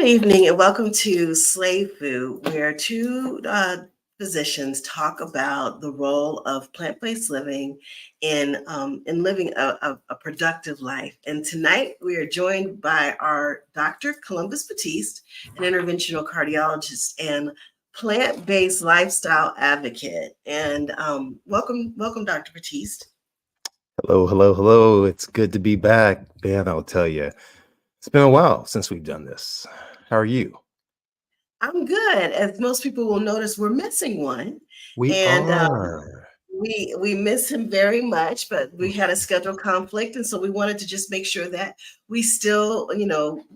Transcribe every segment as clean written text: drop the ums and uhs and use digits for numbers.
Good evening and welcome to Slave Food, where two physicians talk about the role of plant-based living in living a productive life. And tonight we are joined by our Dr. Columbus Batiste, an interventional cardiologist and plant-based lifestyle advocate. And welcome, Dr. Batiste. Hello, hello, hello. It's good to be back. Man, I'll tell you, it's been a while since we've done this. How are you? I'm good. As most people will notice, we're missing one. We And are. we miss him very much, but we had a schedule conflict, and so we wanted to just make sure that we still,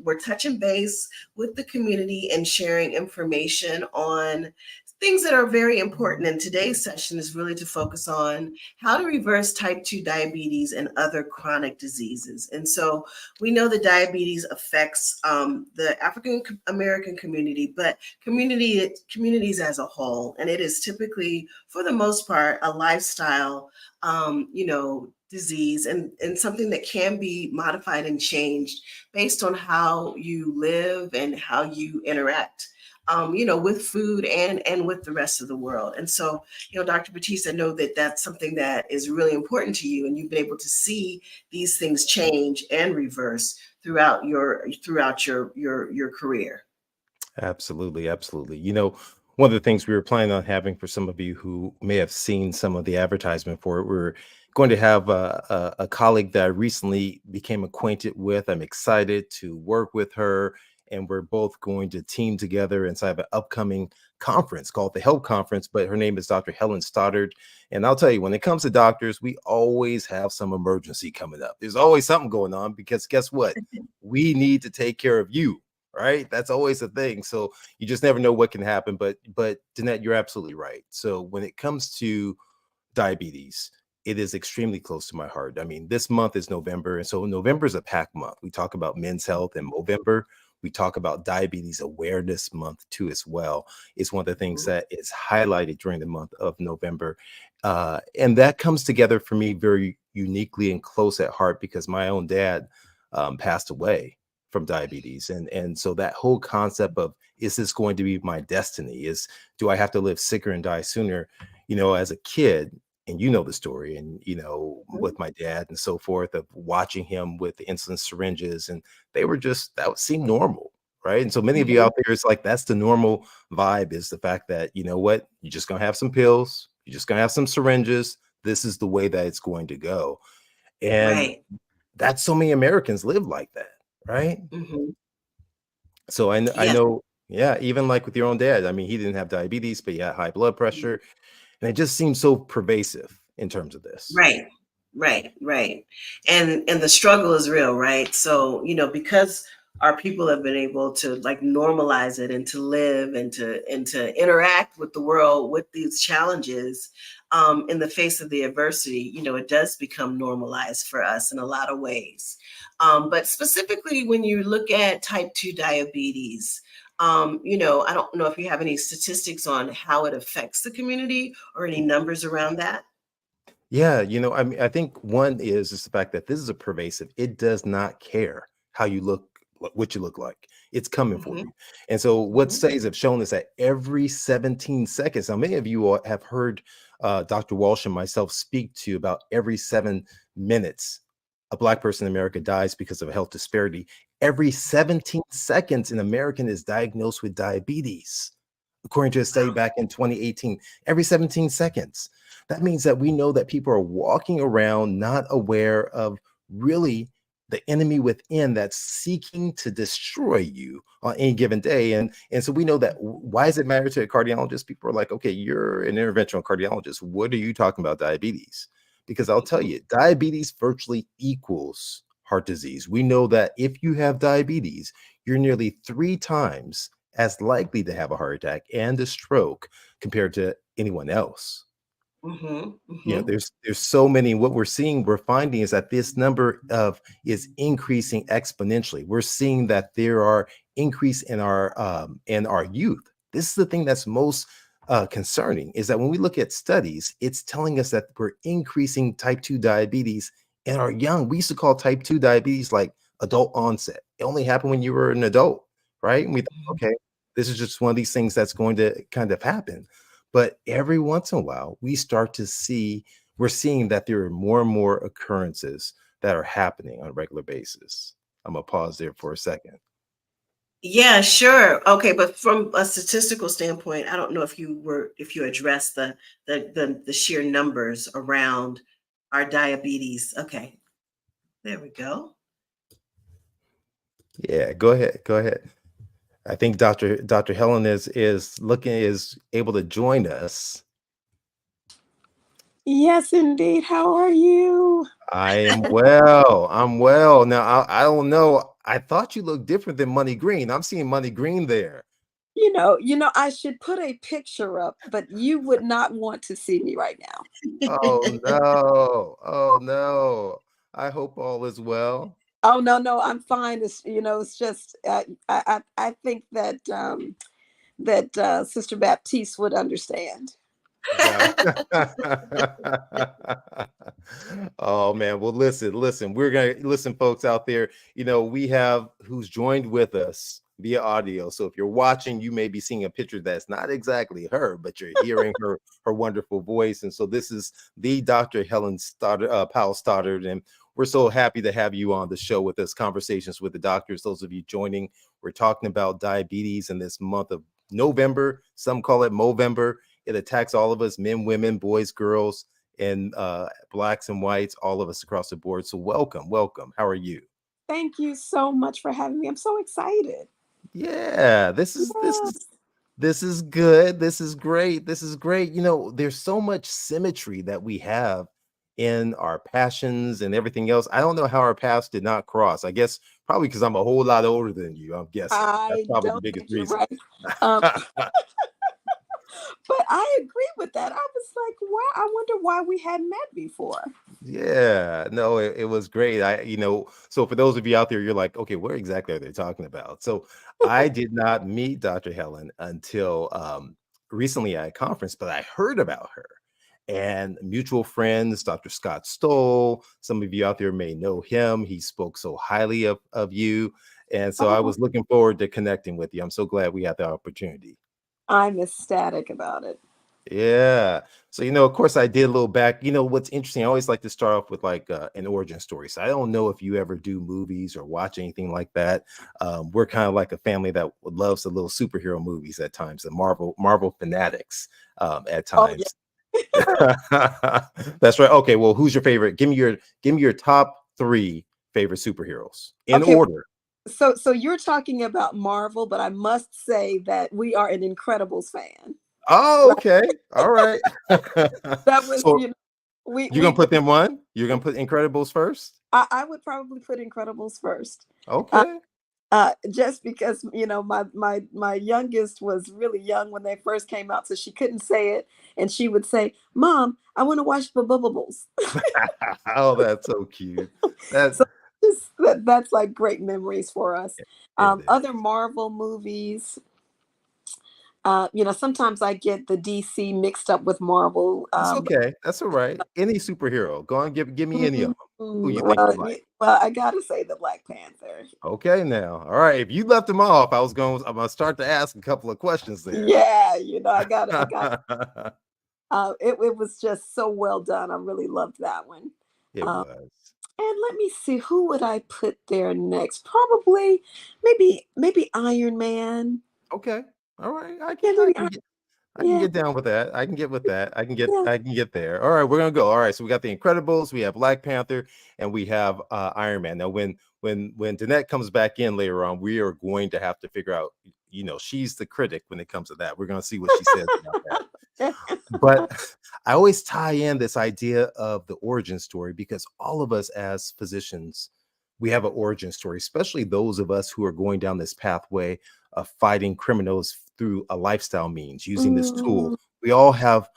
we're touching base with the community and sharing information on things that are very important. And today's session is really to focus on how to reverse type 2 diabetes and other chronic diseases. And so we know that diabetes affects the African American community, but communities as a whole. And it is typically, for the most part, a lifestyle, disease and something that can be modified and changed based on how you live and how you interact with food and with the rest of the world. And so, Dr. Batiste, I know that that's something that is really important to you, and you've been able to see these things change and reverse throughout your career. Absolutely, absolutely. One of the things we were planning on having for some of you who may have seen some of the advertisement for it, we're going to have a colleague that I recently became acquainted with. I'm excited to work with her, and we're both going to team together inside of an upcoming conference called the Health Conference, but her name is Dr. Helen Stoddard. And I'll tell you, when it comes to doctors, we always have some emergency coming up. There's always something going on because guess what? We need to take care of you, right? That's always a thing. So you just never know what can happen. But Danette, you're absolutely right. So when it comes to diabetes, it is extremely close to my heart. I mean, this month is November, and so November is a packed month. We talk about men's health in November. We talk about diabetes awareness month too as well. It's one of the things that is highlighted during the month of November. And that comes together for me very uniquely and close at heart because my own dad passed away from diabetes. And so that whole concept of, is this going to be my destiny? Do I have to live sicker and die sooner? As a kid, and the story, and with my dad and so forth, of watching him with the insulin syringes, and that would seem normal, right? And so many of you out there, it's like that's the normal vibe, is the fact that what, you're just gonna have some pills, you're just gonna have some syringes, this is the way that it's going to go. And Right. that's, so many Americans live like that, right? Mm-hmm. So I Yes. know, yeah, even like with your own dad, I mean, he didn't have diabetes, but he had high blood pressure, and it just seems so pervasive in terms of this. Right, right. And the struggle is real, right? So, because our people have been able to like normalize it and to live and to interact with the world with these challenges in the face of the adversity, it does become normalized for us in a lot of ways. But specifically when you look at type 2 diabetes, I don't know if you have any statistics on how it affects the community or any numbers around that. Yeah, I mean, I think one is just the fact that this is a pervasive. It does not care how you look, what you look like. It's coming for Mhm, you. And so what mhm. studies have shown is that every 17 seconds, now many of you all have heard Dr. Walsh and myself speak to you about every 7 minutes, a Black person in America dies because of a health disparity. Every 17 seconds, an American is diagnosed with diabetes, according to a study Wow. back in 2018. Every 17 seconds. That means that we know that people are walking around not aware of really the enemy within that's seeking to destroy you on any given day. And so we know that. Why does it matter to a cardiologist? People are like, okay, you're an interventional cardiologist. What are you talking about diabetes? Because I'll tell Mhm. you, diabetes virtually equals heart disease. We know that if you have diabetes, you're nearly 3 times as likely to have a heart attack and a stroke compared to anyone else. Mhm. Mhm. There's so many. What we're finding is that this number of is increasing exponentially. We're seeing that there are increase in our youth. This is the thing that's most concerning, is that when we look at studies, it's telling us that we're increasing type 2 diabetes in our young. We used to call type 2 diabetes like adult onset. It only happened when you were an adult, right? And we thought, okay, this is just one of these things that's going to kind of happen. But every once in a while, we're seeing that there are more and more occurrences that are happening on a regular basis. I'm gonna pause there for a second. Yeah, sure. Okay, but from a statistical standpoint, I don't know if you addressed the sheer numbers around our diabetes. Okay, there we go. Yeah, go ahead. Go ahead. I think Dr. Helen is able to join us. Yes, indeed. How are you? I am well. I'm well. Now I don't know. I thought you looked different than Money Green. I'm seeing Money Green there. I should put a picture up, but you would not want to see me right now. Oh no. Oh no. I hope all is well. Oh no, no, I'm fine. It's just I think that Sister Baptiste would understand. Yeah. Oh man. Well, listen. We're gonna listen, folks out there. We have who's joined with us via audio. So if you're watching, you may be seeing a picture that's not exactly her, but you're hearing her wonderful voice. And so this is the Dr. Helen Powell-Stoddard, and we're so happy to have you on the show with us. Conversations with the doctors. Those of you joining, we're talking about diabetes in this month of November. Some call it Movember. It attacks all of us, men, women, boys, girls, and blacks and whites, all of us across the board. So welcome. How are you? Thank you so much for having me. I'm so excited. Yeah, this is good. This is great. This is great. There's so much symmetry that we have in our passions and everything else. I don't know how our paths did not cross. I guess probably because I'm a whole lot older than you. I'm guessing that's I probably the don't biggest think you're reason. right. Um, but I agree with that. I was like, wow, I wonder why we hadn't met before. Yeah, no, it was great. So for those of you out there, you're like, okay, what exactly are they talking about? So I did not meet Dr. Helen until recently at a conference, but I heard about her and mutual friends, Dr. Scott Stoll. Some of you out there may know him. He spoke so highly of you. And so I Oh, was looking forward to connecting with you. I'm so glad we had the opportunity. I'm ecstatic about it. Yeah. So, of course, I did a little back. What's interesting, I always like to start off with like an origin story. So I don't know if you ever do movies or watch anything like that. We're kind of like a family that loves the little superhero movies at times, the Marvel fanatics at Oh yeah. times. That's right. Okay. Well, who's your favorite? Give me your top three favorite superheroes in Okay. order. So you're talking about Marvel, but I must say that we are an Incredibles fan. Oh, Right. okay. All right. That was, So you're gonna we put them one? You're gonna put Incredibles first? I would probably put Incredibles first. Uh, Okay. just because my youngest was really young when they first came out, so she couldn't say it, and she would say, "Mom, I want to watch the Bubbles." Oh, that's so cute. That So that's like great memories for us. it Other is. Marvel movies, sometimes I get the DC mixed up with Marvel. That's okay. That's all right. Any superhero. Go on, give me any of Mm, them. Who you think you like? well, I gotta say the Black Panther. Okay, now. All right. If you left them off, I'm gonna start to ask a couple of questions there. Yeah, I got. It was just so well done. I really loved that one. It Um, was. and let me see, who would I put there next? Probably, maybe Iron Man. Okay. All right. I Yeah, can I maybe. can get I can Yeah, get down with that. I can get with that. yeah. I can get there. All right, we're gonna go. All right, so we got the Incredibles, we have Black Panther, and we have Iron Man. Now, when Danette comes back in later on, we are going to have to figure out. She's the critic when it comes to that. We're gonna see what she says about that. But I always tie in this idea of the origin story because all of us as physicians, we have an origin story, especially those of us who are going down this pathway of fighting criminals through a lifestyle means using this tool. Mm, We all have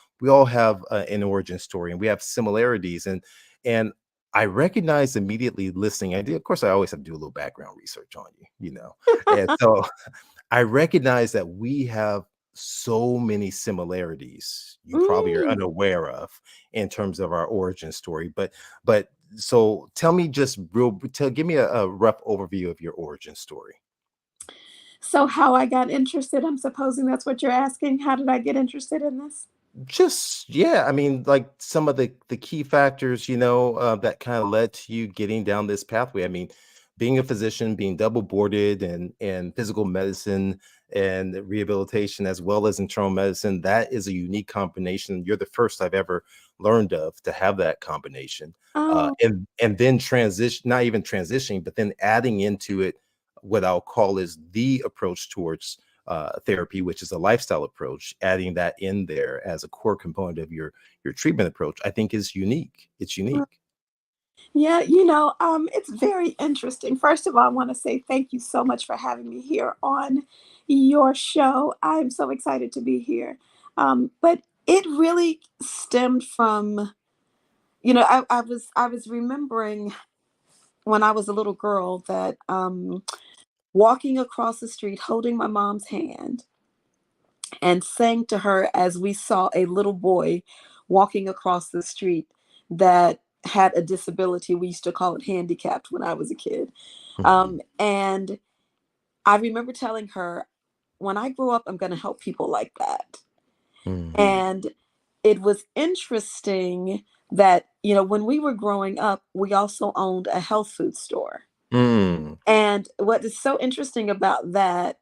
an origin story and we have similarities and I recognize immediately listening. Of course, I always have to do a little background research on you. And so I recognize that we have so many similarities you probably are mm. unaware of in terms of our origin story. But so tell me just give me a rough overview of your origin story. So how I got interested, I'm supposing that's what you're asking. How did I get interested in this? Just yeah, I mean, like some of the key factors, that kind of led to you getting down this pathway. I mean, being a physician, being double boarded and physical medicine and rehabilitation as well as internal medicine, that is a unique combination. You're the first I've ever learned of to have that combination. Oh, And then transition, not even transitioning, but then adding into it what I'll call is the approach towards therapy, which is a lifestyle approach, adding that in there as a core component of your treatment approach, I think is unique. It's unique. yeah, it's very interesting. First of all, I want to say thank you so much for having me here on your show. I'm so excited to be here. But it really stemmed from, I was remembering when I was a little girl that walking across the street, holding my mom's hand, and saying to her as we saw a little boy walking across the street that had a disability. We used to call it handicapped when I was a kid. Mhm. And I remember telling her, when I grow up, I'm going to help people like that. Mhm. And it was interesting that, when we were growing up, we also owned a health food store. Mm. And what is so interesting about that,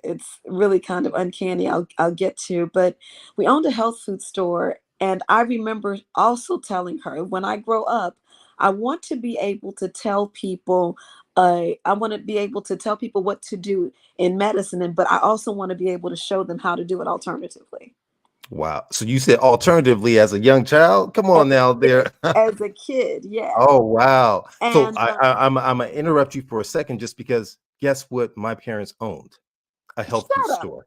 it's really kind of uncanny. I'll get to, but we owned a health food store, and I remember also telling her, when I grow up, I want to be able to tell people. I want to be able to tell people what to do in medicine, but I also want to be able to show them how to do it alternatively. Wow. So you said alternatively as a young child? Come As on a now kid, there. as a kid, yeah. Oh wow. So And I'm gonna interrupt you for a second just because guess what my parents owned? A health food shut up, store.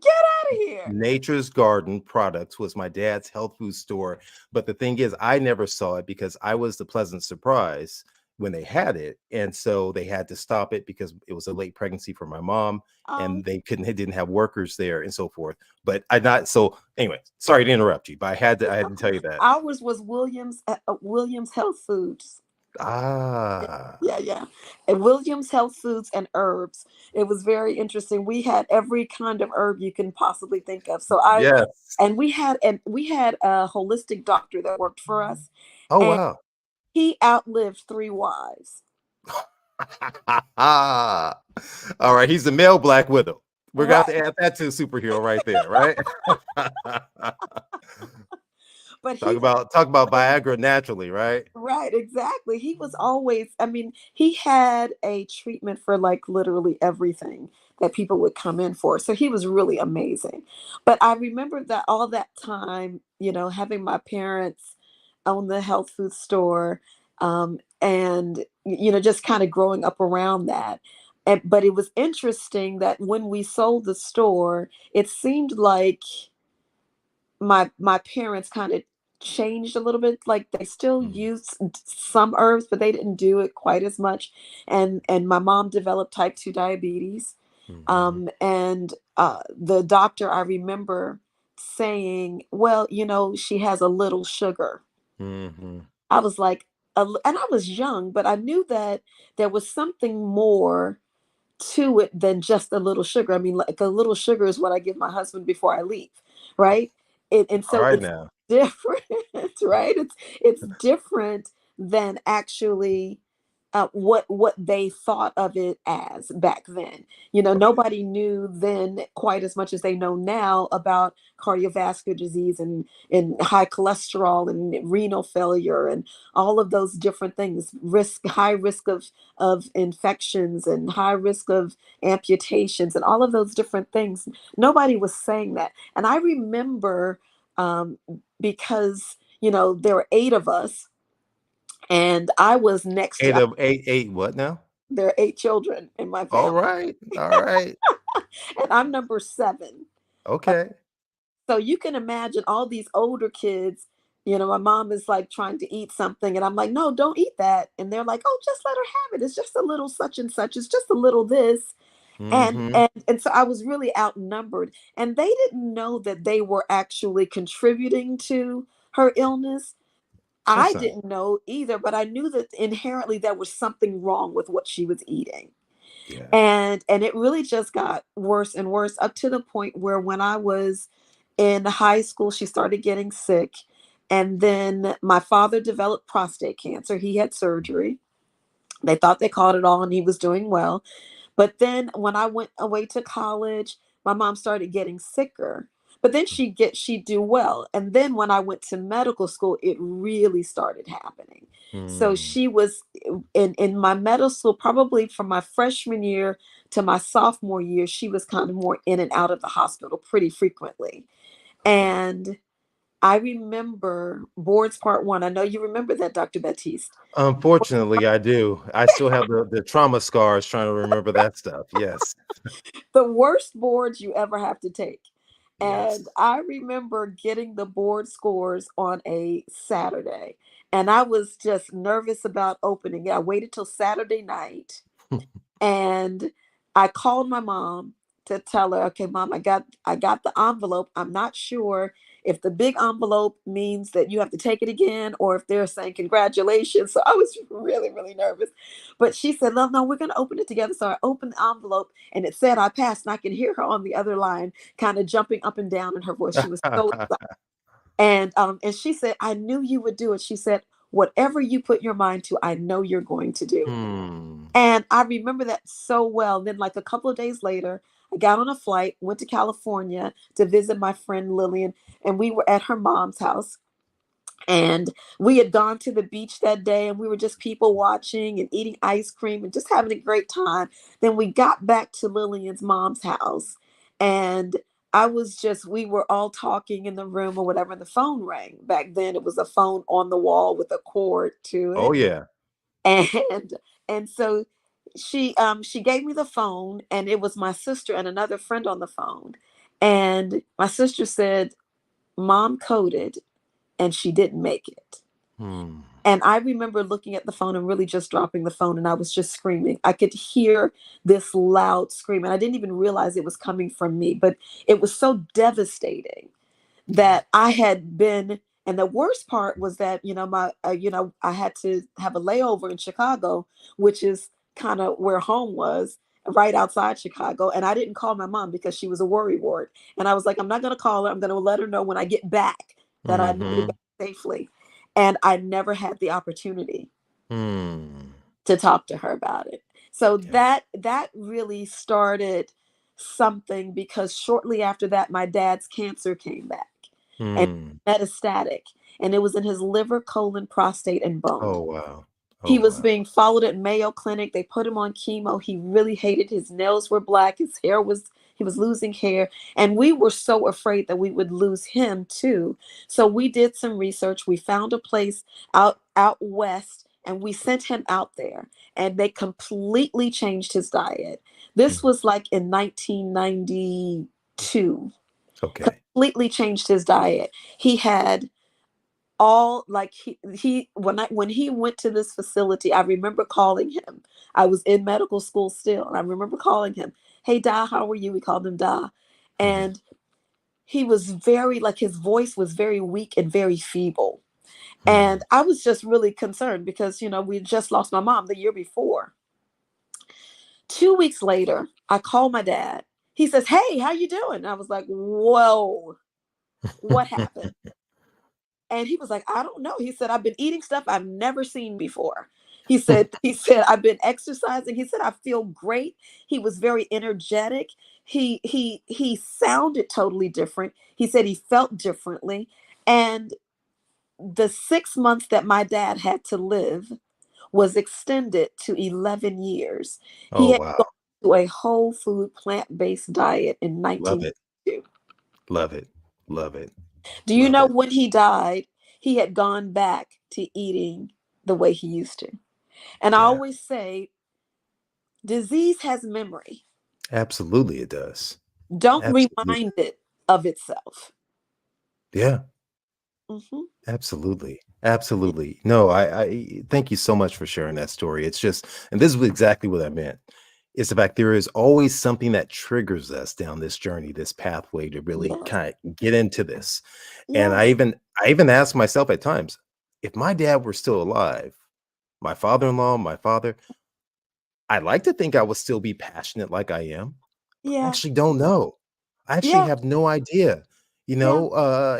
get out of here. Nature's Garden Products was my dad's health food store. But the thing is, I never saw it because I was the pleasant surprise when they had it. And so they had to stop it because it was a late pregnancy for my mom Um, and they didn't have workers there and so forth. But I not so anyway, sorry to interrupt you, but I had to tell you that. Ours was Williams Health Foods. Ah, Yeah, yeah. And Williams Health Foods and Herbs. It was very interesting. We had every kind of herb you can possibly think of. yes. And we had a holistic doctor that worked for us, Oh and wow. he outlived three wives. All right, he's the male Black Widow. We're gonna have Right. to add that to the superhero right there, right? But talk he was about talk about always Viagra naturally, right? right, exactly. He was always, I mean, he had a treatment for like literally everything that people would come in for. So he was really amazing. But I remember that all that time, having my parents own the health food store, and just kind of growing up around that. But it was interesting that when we sold the store, it seemed like my parents kind of changed a little bit. Like they still Mm, used some herbs, but they didn't do it quite as much. And my mom developed type 2 diabetes. mhm, And the doctor, I remember saying, well, she has a little sugar. mhm, I was like, and I was young, but I knew that there was something more to it than just a little sugar. I mean, like a little sugar is what I give my husband before I leave, right? And all so right it's now. different, right? It's different than actually what they thought of it as back then. Okay. Nobody knew then quite as much as they know now about cardiovascular disease and high cholesterol and renal failure and all of those different things. High risk of infections and high risk of amputations and all of those different things. Nobody was saying that. And I remember because there were eight of us and I was next Eight to of eight what now? there are eight children in my All family, right. All right. and I'm number seven. Uh, Okay. So you can imagine all these older kids. My mom is like trying to eat something, and I'm like, no, don't eat that. And they're like, oh, just let her have it. It's just a little such and such. It's just a little this. And Mhm. and so I was really outnumbered, and they didn't know that they were actually contributing to her illness. Of I course not. didn't know either, but I knew that inherently there was something wrong with what she was eating. Yeah. And it really just got worse and worse up to the point where when I was in high school, she started getting sick. And then my father developed prostate cancer. He had surgery. They thought they caught it all and he was doing well. But then when I went away to college, my mom started getting sicker. But then she'd do well. And then when I went to medical school, it really started happening. So Mm, she was in my medical school, probably from my freshman year to my sophomore year, she was kind of more in and out of the hospital pretty frequently. okay. And I remember boards part one. I know you remember that, Dr. Batiste. Unfortunately, I do. I still have the trauma scars trying to remember that stuff. Yes. The worst boards you ever have to take. And Yes. I remember getting the board scores on a Saturday, and I was just nervous about opening it. I waited till Saturday night, and I called my mom to tell her, okay, mom, I got the envelope. I'm not sure if the big envelope means that you have to take it again or if they're saying congratulations. So I was really, really nervous. But she said, no, no, we're gonna open it together. So I opened the envelope and it said I passed, and I could hear her on the other line kind of jumping up and down in her voice. She was so excited. And she said, I knew you would do it. She said, whatever you put your mind to, I know you're going to do. Hmm. And I remember that so well. Then, like a couple of days later, I got on a flight, went to California to visit my friend Lillian, and we were at her mom's house. And we had gone to the beach that day, and we were just people watching and eating ice cream and just having a great time. Then we got back to Lillian's mom's house, and we were all talking in the room or whatever, and the phone rang. Back then, it was a phone on the wall with a cord to Oh it, yeah. and so she gave me the phone, and it was my sister and another friend on the phone. And my sister said mom coded and she didn't make it. Hmm. And I remember looking at the phone and really just dropping the phone, and I was just screaming. I could hear this loud scream, and I didn't even realize it was coming from me, but it was so devastating Yeah. that I had been. And the worst part was that, I had to have a layover in Chicago, which is kind of where home was, right outside Chicago. And I didn't call my mom because she was a worry ward. And I was like, I'm not going to call her. I'm going to let her know when I get back that I made it Mm-hmm. back safely. And I never had the opportunity Hmm. to talk to her about it. So Yeah. that really started something, because shortly after that my dad's cancer came back and Hmm. metastatic, and it was in his liver, colon, prostate, and Oh bone. wow. Oh He was wow. being followed at Mayo Clinic. They put him on chemo. He really hated, his nails were black, he was losing hair, and we were so afraid that we would lose him too. So we did some research. We found a place out west, and we sent him out there, and they completely changed his diet. This Mhm. was like in 1992. Okay. Completely changed his diet. He had all like he when he went to this facility, I remember calling him. I was in medical school still, and I remember calling him, hey Da, how are you? We called him Da. Mhm. And he was very, like, his voice was very weak and very feeble. And Hmm. I was just really concerned because we had just lost my mom the year before. 2 weeks later, I called my dad. He says, hey, how you doing? And I was like, whoa, what happened? And he was like, I don't know. He said, I've been eating stuff I've never seen before. He said, I've been exercising. He said, I feel great. He was very energetic. He sounded totally different. He said he felt differently. And the 6 months that my dad had to live was extended to 11 years. He Oh had gone wow. to a whole food, plant-based diet in Love it. 1992. Love it. Love it. Do you Love know it. when he died, he had gone back to eating the way he used to? And I Yeah. always say, disease has memory. Absolutely it does. Don't Absolutely. remind it of itself. Yeah. Mhm. Absolutely. Absolutely. No, I thank you so much for sharing that story. It's just, and this is exactly what I meant. It's the fact there is always something that triggers us down this journey, this pathway to really Yeah. kind of get into this. And Yeah. I even ask myself at times, if my dad were still alive, my father-in-law, my father, I like to think I would still be passionate like I am. I Yeah. actually don't know. I actually Yeah. have no idea. Yeah.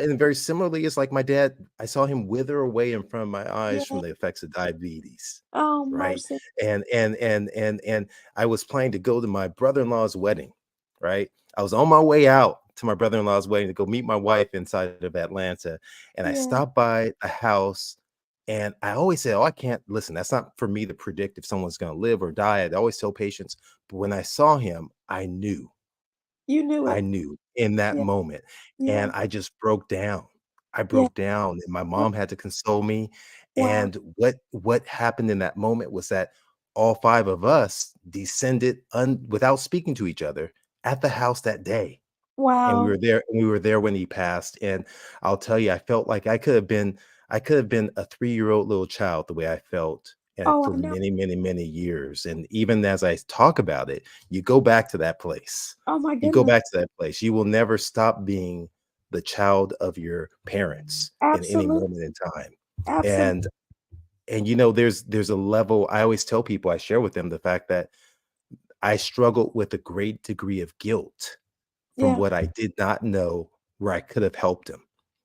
And very similarly, it's like my dad, I saw him wither away in front of my eyes from Yeah. the effects of diabetes. Oh, Right. mercy. And I was planning to go to my brother-in-law's wedding. Right. I was on my way out to my brother-in-law's wedding to go meet my wife inside of Atlanta. And I Yeah. stopped by a house and I always say, oh, I can't listen. That's not for me to predict if someone's going to live or die. I always tell patients, but when I saw him, You knew I it. knew in that Yeah. moment, Yeah. and I just broke down. I Yeah. broke down, and my Yeah. mom had to console me, Wow. and what happened in that moment was that all 5 of us descended without speaking to each other at the house that day. And Wow. we were there when he passed, and I'll tell you, I felt like I could have been a 3-year-old little child the way I felt, and Oh, for I know. many, many, many years, and even as I talk about it, you go back to that place. Oh my You go goodness. back to that place. You will never stop being the child of your parents in any Absolutely. moment in time. Absolutely. And there's a level I always tell people, I share with them the fact that I struggled with a great degree of guilt from Yeah. what I did not know where I could have helped him.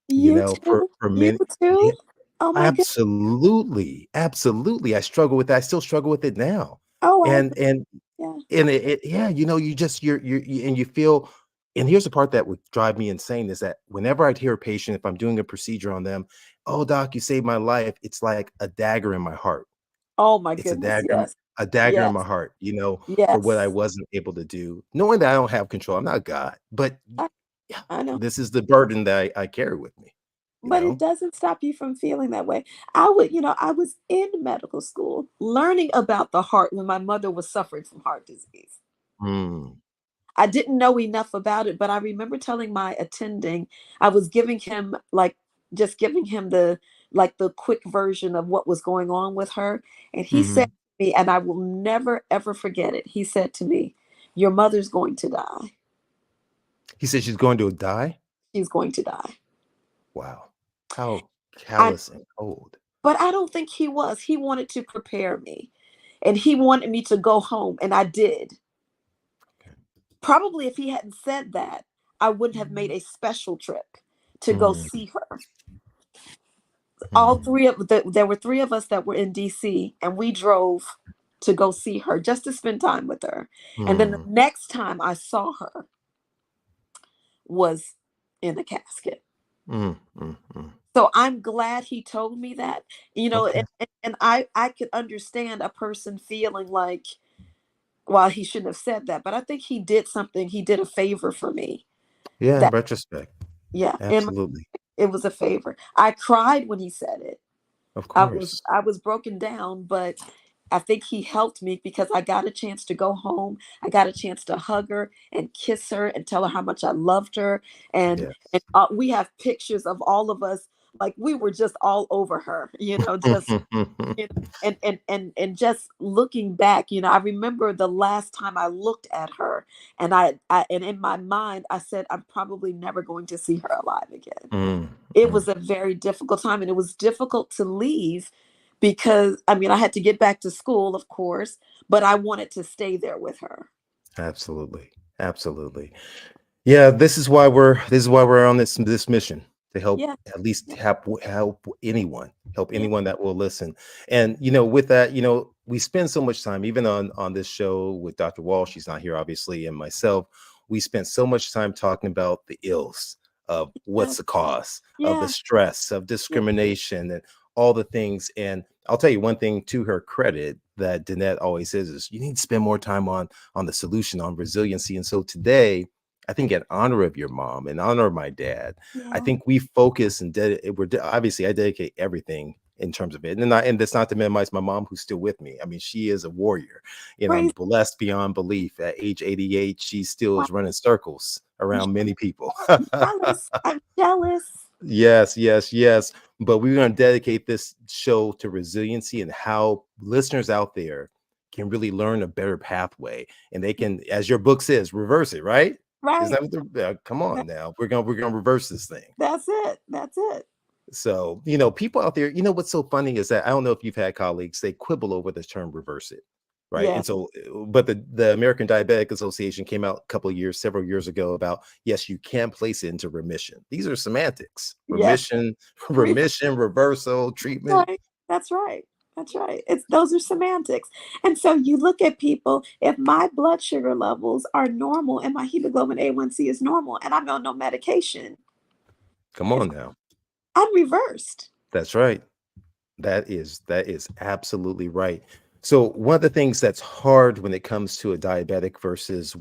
You too. For You many, too. yeah, Oh my goodness. absolutely, absolutely. I struggle with that. I still struggle with it now. Oh, I And agree. and Yeah. and yeah, you just and you feel. And here's the part that would drive me insane is that whenever I'd hear a patient, if I'm doing a procedure on them, oh doc, you saved my life. It's like a dagger in my heart. Oh my It's goodness. Yes. a dagger in my Yes. heart, for what I Yes. wasn't able to do, knowing that I don't have control. I'm not God, but I, yeah, I know. this is the burden that I carry with me, you But it know? doesn't stop you from feeling that way. I was in medical school learning about the heart when my mother was suffering from heart disease. Mm, I didn't know enough about it, but I remember telling my attending, I was giving him like just giving him the quick version of what was going on with her. And he said mhm. to me, and I will never ever forget it. He said to me, "Your mother's going to die. He said she's going to die? She's going to die." Wow. How I callous and cold. but I don't think he was. He wanted to prepare me. And he wanted me to go home, and I did. Okay. Probably if he hadn't said that, I wouldn't have made a special trip to go Mm, see her. All mm, three of there were three of us that were in DC, and we drove to go see her just to spend time with her. And then the mm, next time I saw her was in a casket. mm. So I'm glad he told me that, Okay. and I could understand a person feeling like, well, he shouldn't have said that, but I think he did something. He did a favor for me. Yeah, in That retrospect. yeah, and Absolutely. it was a favor. I cried when he said it. Of I was course. I was broken down, but I think he helped me because I got a chance to go home. I got a chance to hug her and kiss her and tell her how much I loved her. And Yes. we have pictures of all of us, like we were just all over her, just you know, and just looking back, I remember the last time I looked at her, and I and in my mind I said I'm probably never going to see her alive again. Mm, It mm. was a very difficult time, and it was difficult to leave because I mean I had to get back to school, of course, but I wanted to stay there with her. Absolutely. Absolutely. Yeah, this is why we're on this mission to help Yeah, at least yeah, help yeah, anyone that will listen. And with that, we spend so much time even on this show with Dr. Wall, she's not here obviously, and myself, we spent so much time talking about the ills of yeah, what's the cause of the yeah, stress of yeah, discrimination and all the things. And I'll tell you one thing to her credit that Danette always says is you need to spend more time on the solution, on resiliency. And so today, I think in honor of your mom, in honor of my dad, I yeah. think we focus and obviously I dedicate everything in terms of it. And that's not to minimize my mom who's still with me. I mean, she is a warrior. I'm Praise blessed beyond belief. At age 88, she still God. is running circles I'm around many people. jealous. I'm jealous. Yes, yes, yes. But we're going to dedicate this show to resiliency and how listeners out there can really learn a better pathway, and they can, as your book says, reverse it. Right? Is Right. that what come on That- now? We're gonna reverse this thing. That's it. That's it. So people out there, what's so funny is that I don't know if you've had colleagues, they quibble over the term reverse it. right? Yeah. And so, but the American Diabetic Association came out several years ago about, yes, you can place it into remission. These are semantics: Yes. remission, remission, reversal, treatment. Right. That's right. That's right. It's those are semantics. And so you look at people, if my blood sugar levels are normal and my hemoglobin A1C is normal and I'm on no medication, Come it's on now. I'm reversed. That's right. That is absolutely right. So one of the things that's hard when it comes to a diabetic versus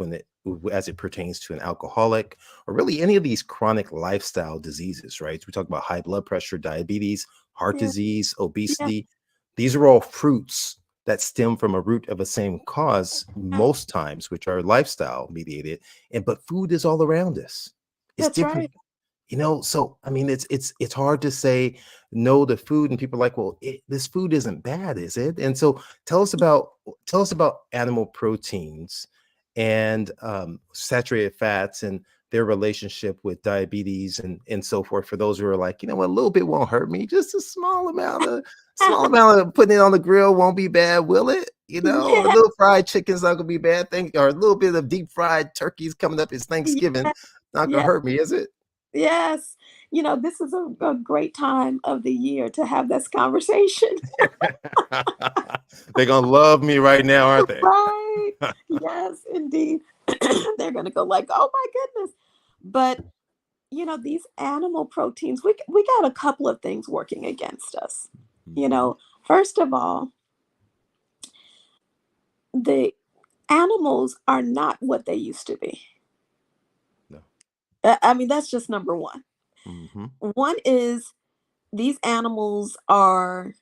as it pertains to an alcoholic, or really any of these chronic lifestyle diseases, right? We talk about high blood pressure, diabetes, heart Yeah. disease, Yeah. obesity. These are all fruits that stem from a root of a same cause most times, which are lifestyle mediated. But food is all around us. It's That's right. different. So I mean, it's hard to say no to food, and people are like, well, this food isn't bad, is it? And so tell us about animal proteins and saturated fats and their relationship with diabetes and so forth. For those who are like, a little bit won't hurt me, just a small amount of putting it on the grill won't be bad, will it? A Yeah. little fried chicken's not gonna be bad thing, or a little bit of deep fried turkeys coming up. It's Thanksgiving, Yeah. not gonna Yeah. hurt me, is it? Yes. This is a great time of the year to have this conversation. They're gonna love me right now, aren't they? Right. Yes, indeed. They're gonna go like, oh my goodness. But these animal proteins, we got a couple of things working against us. Mhm. First of all, the animals are not what they used to be. No. I mean, that's just number one. Mhm. One is these animals are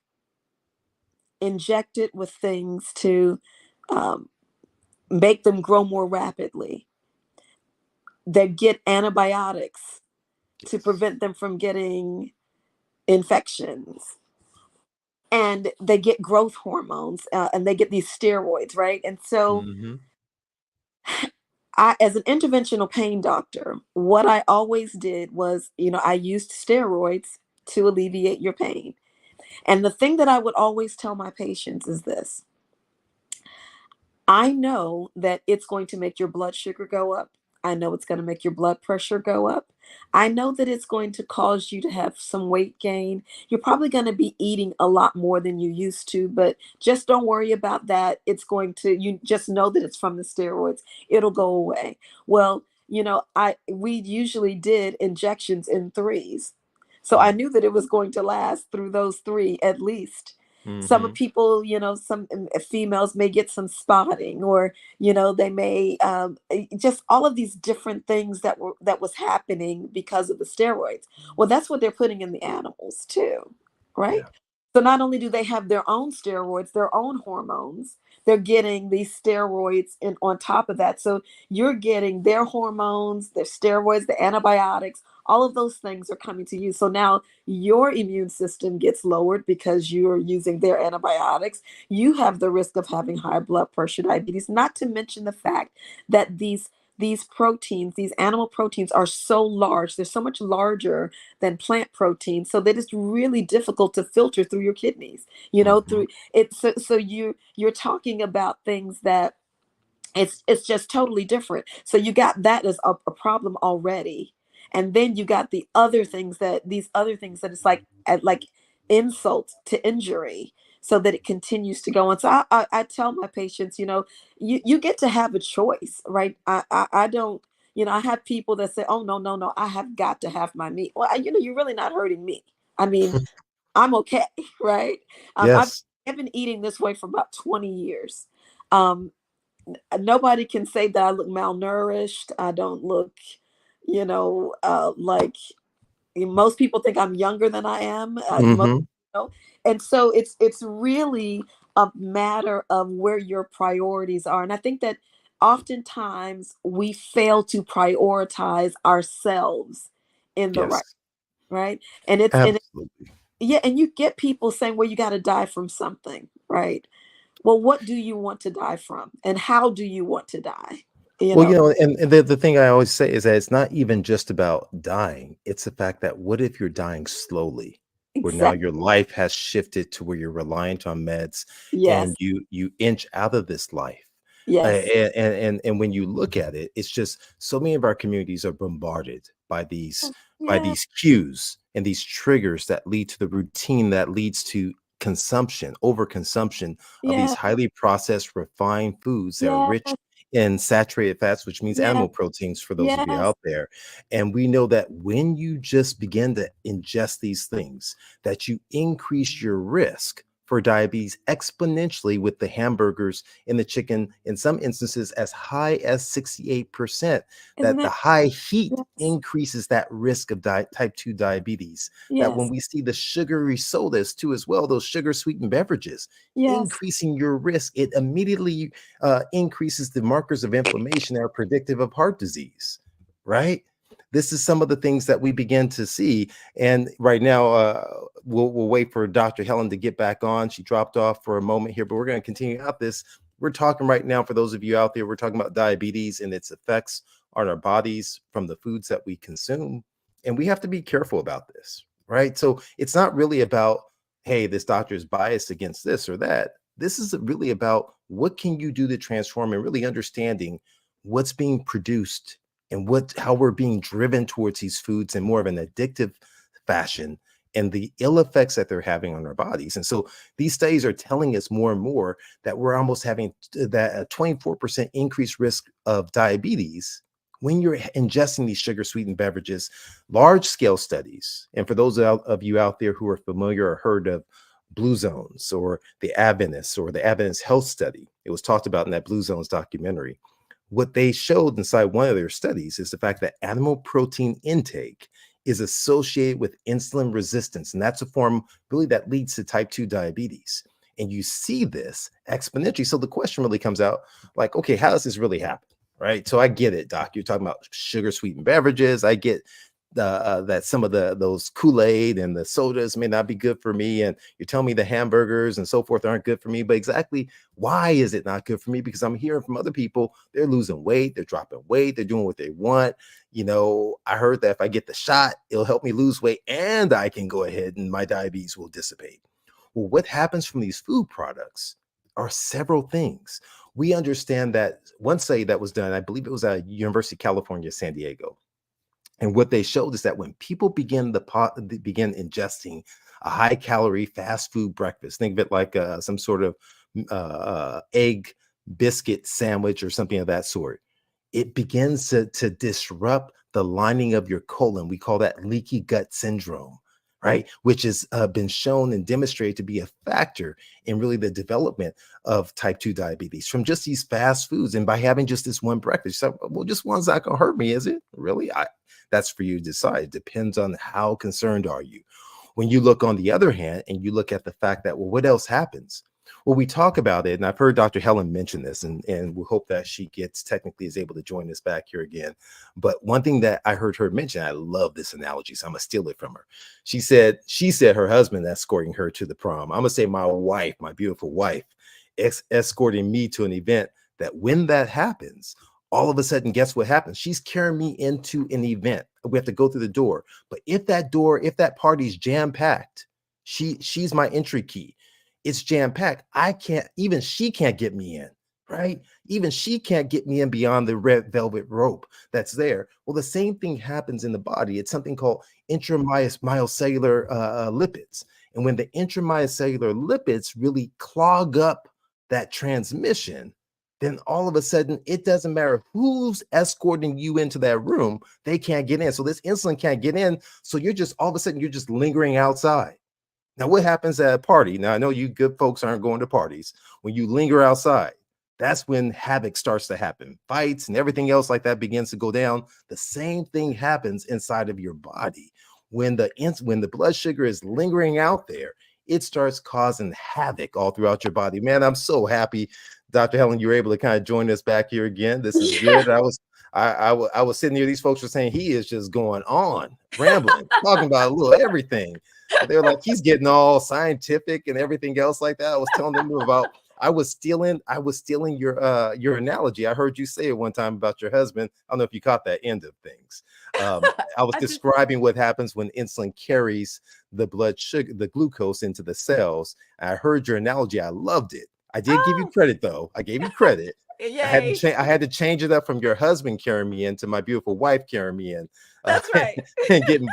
injected with things to um, make them grow more rapidly. They get antibiotics to Yes. prevent them from getting infections. And they get growth hormones and they get these steroids, right? And so, Mhm. as an interventional pain doctor, what I always did was, I used steroids to alleviate your pain. And the thing that I would always tell my patients is this: I know that it's going to make your blood sugar go up. I know it's going to make your blood pressure go up. I know that it's going to cause you to have some weight gain. You're probably going to be eating a lot more than you used to, but just don't worry about that. You just know that it's from the steroids. It'll go away. Well, we usually did injections in threes. So I Mm. knew that it was going to last through those three at least. Some Mhm. people, some females may get some spotting, or they may just all of these different things that was happening because of the steroids. Well, that's what they're putting in the animals too, right? Yeah. So not only do they have their own steroids, their own hormones, they're getting these steroids in on top of that. So you're getting their hormones, their steroids, the antibiotics, all of those things are coming to you. So now your immune system gets lowered because you're using their antibiotics. You have the risk of having high blood pressure, diabetes, not to mention the fact that these proteins, these animal proteins are so large. They're so much larger than plant proteins, so that it's really difficult to filter through your kidneys. Mhm. Through it. So you're talking about things that it's just totally different. So you got that as a problem already, and then you got these other things that it's like insult to injury, so that it continues to go on. So I tell my patients, you get to have a choice, right? I don't. I have people that say, oh, no, no, no, I have got to have my meat. Well, you're really not hurting me. I mean, I'm okay, right? Yes. I've been eating this way for about 20 years. Um, Nobody can say that I look malnourished. I don't look, like most people think I'm younger than I am. Mhm. Know? And so it's really a matter of where your priorities are. And I think that oftentimes we fail to prioritize ourselves in the Yes. right. And Absolutely. yeah, and you get people saying, well, you got to die from something, right? Well, what do you want to die from? And how do you want to die? You Well, know, and the thing I always say is that it's not even just about dying. It's the fact that what if you're dying slowly? where now your Exactly. life has shifted to where you're reliant on meds, Yes. and you inch out of this life. Yes. And when you look at it, it's just so many of our communities are bombarded by Yeah. these cues and these triggers that lead to the routine that leads to consumption, overconsumption of these Yeah. highly processed, refined foods that are Yes. rich in saturated fats, which means Yes. animal proteins for those of you Yes. out there. And we know that when you just begin to ingest these things, that you increase your risk for diabetes exponentially with the hamburgers and the chicken, in some instances as high as 68%. Isn't That the that high heat yes. increases that risk of type 2 diabetes. That when Yes. we see the sugary sodas too as well, those sugar sweetened beverages, Yes. increasing your risk, it immediately increases the markers of inflammation that are predictive of heart disease, right? This is some of the things that we begin to see. And right now, we'll wait for Dr. Helen to get back on. She dropped off for a moment here, but we're going to continue out this. We're talking right now, for those of you out there, we're talking about diabetes and its effects on our bodies from the foods that we consume. And we have to be careful about this, right? So it's not really about, hey, this doctor is biased against this or that. This is really about what can you do to transform, and really understanding what's being produced and how we're being driven towards these foods in more of an addictive fashion, and the ill effects that they're having on our bodies. And so these studies are telling us more and more that we're almost having that a 24% increased risk of diabetes when you're ingesting these sugar sweetened beverages. Large scale studies, and for those of you out there who are familiar or heard of Blue Zones or the Adventists or the Adventist Health Study, it was talked about in that Blue Zones documentary. What they showed inside one of their studies is the fact that animal protein intake is associated with insulin resistance. And that's a form really that leads to type 2 diabetes. And you see this exponentially. So the question really comes out like, okay, how does this really happen? Right. So I get it, Doc. You're talking about sugar sweetened beverages. I get that some of those Kool-Aid and the sodas may not be good for me, and you're telling me the hamburgers and so forth aren't good for me. But exactly why is it not good for me? Because I'm hearing from other people, they're losing weight, they're dropping weight, they're doing what they want. I heard that if I get the shot, it'll help me lose weight, and I can go ahead and my diabetes will dissipate. Well, what happens from these food products are several things. We understand that one study that was done, I believe it was at University of California, San Diego, and what they showed is that when people begin ingesting a high calorie fast food breakfast, think of it like some sort of egg biscuit sandwich or something of that sort, it begins to disrupt the lining of your colon. We call that leaky gut syndrome, right? Which has been shown and demonstrated to be a factor in really the development of type 2 diabetes from just these fast foods. And by having just this one breakfast, so, well, just one's not going to hurt me, is it? Really? That's for you to decide. It depends on how concerned are you. When you look on the other hand, and you look at the fact that, well, what else happens? Well, we talk about it, and I've heard Dr. Helen mention this, and we hope that she is able to join us back here again. But one thing that I heard her mention, I love this analogy, so I'm gonna steal it from her. She said her husband escorting her to the prom. I'm gonna say my wife, my beautiful wife, escorting me to an event. That when that happens, all of a sudden, guess what happens? She's carrying me into an event. We have to go through the door. But if that party's jam-packed, she's my entry key. It's jam-packed. Even she can't get me in, right? Even she can't get me in beyond the red velvet rope that's there. Well, the same thing happens in the body. It's something called intramyocellular lipids. And when the intramyocellular lipids really clog up that transmission, then all of a sudden, it doesn't matter who's escorting you into that room, they can't get in. So this insulin can't get in. So all of a sudden, you're just lingering outside. Now, what happens at a party? Now, I know you good folks aren't going to parties. When you linger outside, that's when havoc starts to happen. Fights and everything else like that begins to go down. The same thing happens inside of your body. When the blood sugar is lingering out there, it starts causing havoc all throughout your body. Man, I'm so happy, Dr. Helen, you were able to kind of join us back here again. This is Yeah. good. I was sitting here. These folks were saying he is just going on, rambling, talking about a little everything. They're like, he's getting all scientific and everything else like that. I was telling them about I was stealing your analogy. I heard you say it one time about your husband. I don't know if you caught that end of things. I was I just describing what happens when insulin carries the blood sugar, the glucose into the cells. I heard your analogy. I loved it. I did give you oh credit though. I gave you credit. yay. I had to change it up from your husband carrying me in to my beautiful wife carrying me in, That's right. and getting.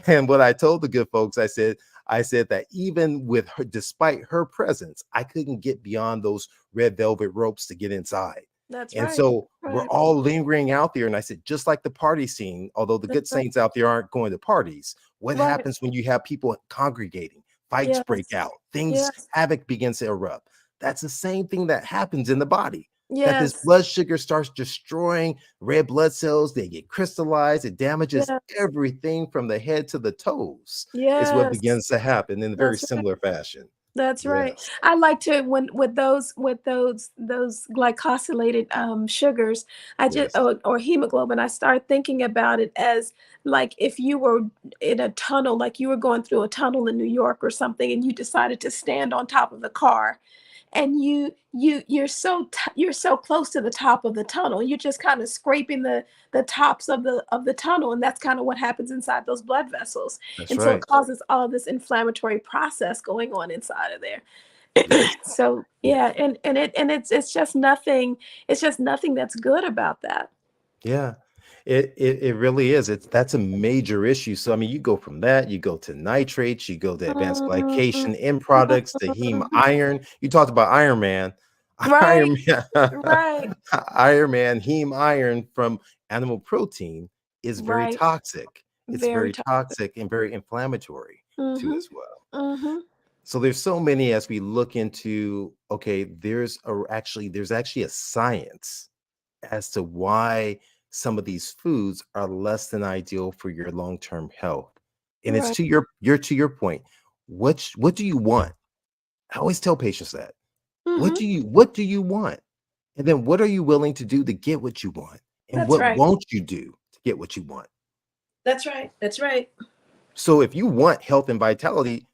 And what I told the good folks, I said that even with her, despite her presence, I couldn't get beyond those red velvet ropes to get inside. That's And right. so we're Right. all lingering out there. And I said, just like the party scene, although the That's good right. saints out there aren't going to parties, what Right. happens when you have people congregating? Fights break Yes. out, things, Yes. havoc begins to erupt. That's the same thing that happens in the body. That this Yes. blood sugar starts destroying red blood cells, they get crystallized, it damages Yes. everything from the head to the toes, is what Yes. begins to happen in a very That's right. similar fashion. That's right. Yes, I like to when with those glycosylated sugars, I just yes, or hemoglobin, I start thinking about it as like if you were in a tunnel, like you were going through a tunnel in New York or something, and you decided to stand on top of the car, and you're so close to the top of the tunnel, you're just kind of scraping the tops of the tunnel, and that's kind of what happens inside those blood vessels, that's and so it right. causes all this inflammatory process going on inside of there. Yes, So yes. yeah, it's just nothing that's good about that. Yeah, it really is. That's a major issue. So I mean, you go from that, you go to nitrates, you go to advanced Mhm. glycation end products, to heme iron. You talked about Iron Man, Right, Iron Man, right, Iron Man, heme iron from animal protein is very right. toxic. It's Very very toxic. toxic and very inflammatory too Mhm, as well. mhm. So there's so many as we look into, okay, there's actually a science as to why some of these foods are less than ideal for your long-term health. And it's Right. to your point. What do you want? I always tell patients that. Mhm. What do you want? And then what are you willing to do to get what you want? And That's what right. won't you do to get what you want? That's right. That's right. So if you want health and vitality,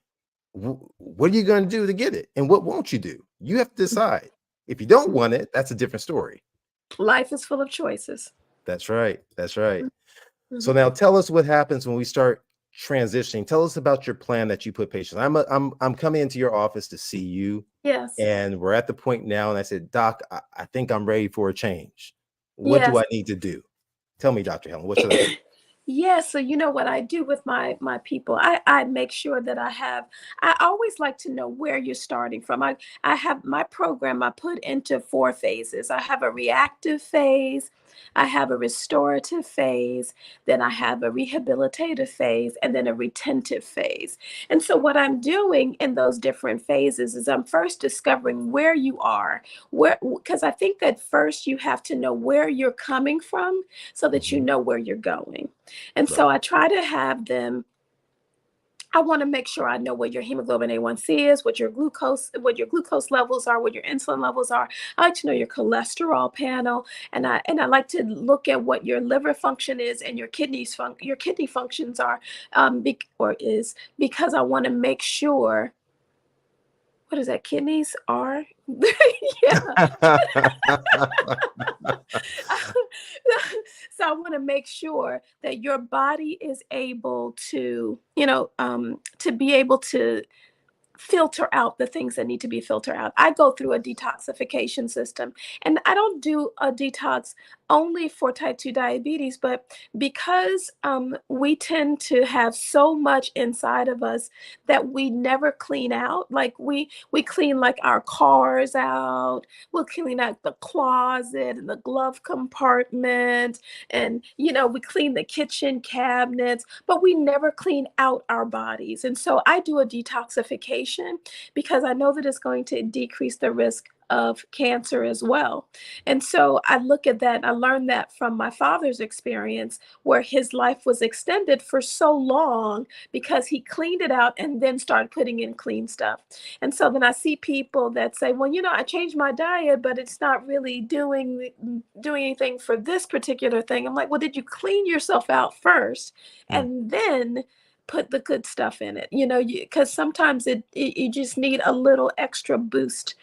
what are you going to do to get it? And what won't you do? You have to decide. If you don't want it, that's a different story. Life is full of choices. That's right. That's right. So Mhm. now tell us what happens when we start transitioning. Tell us about your plan that you put patients. I'm coming into your office to see you, Yes. and we're at the point now. And I said, Doc, I think I'm ready for a change. What do Yes. I need to do? Tell me, Dr. Helen, what should I do? Yeah, so you know what I do with my people, I make sure that I always like to know where you're starting from. I have my program I put into four phases. I have a reactive phase, I have a restorative phase, then I have a rehabilitative phase, and then a retentive phase. And so what I'm doing in those different phases is I'm first discovering where you are, where because I think that first you have to know where you're coming from so that you Mhm. know where you're going. And so Right. I try to have them. I want to make sure I know what your hemoglobin A1C is, what your glucose levels are, what your insulin levels are. I like to know your cholesterol panel, and I like to look at what your liver function is and your kidney functions are, or is because I want to make sure what is that kidneys are yeah. So I want to make sure that your body is able to, to be able to filter out the things that need to be filtered out. I go through a detoxification system, and I don't do a detox only for type 2 diabetes, but because we tend to have so much inside of us that we never clean out. Like we clean like our cars out, we'll clean out the closet and the glove compartment, and we clean the kitchen cabinets, but we never clean out our bodies. And so I do a detoxification because I know that it's going to decrease the risk of cancer as well. And so I look at that, I learned that from my father's experience, where his life was extended for so long because he cleaned it out and then started putting in clean stuff. And so then I see people that say, well, I changed my diet, but it's not really doing anything for this particular thing. I'm like, well, did you clean yourself out first? Mm, And then put the good stuff in it, because sometimes you just need a little extra boost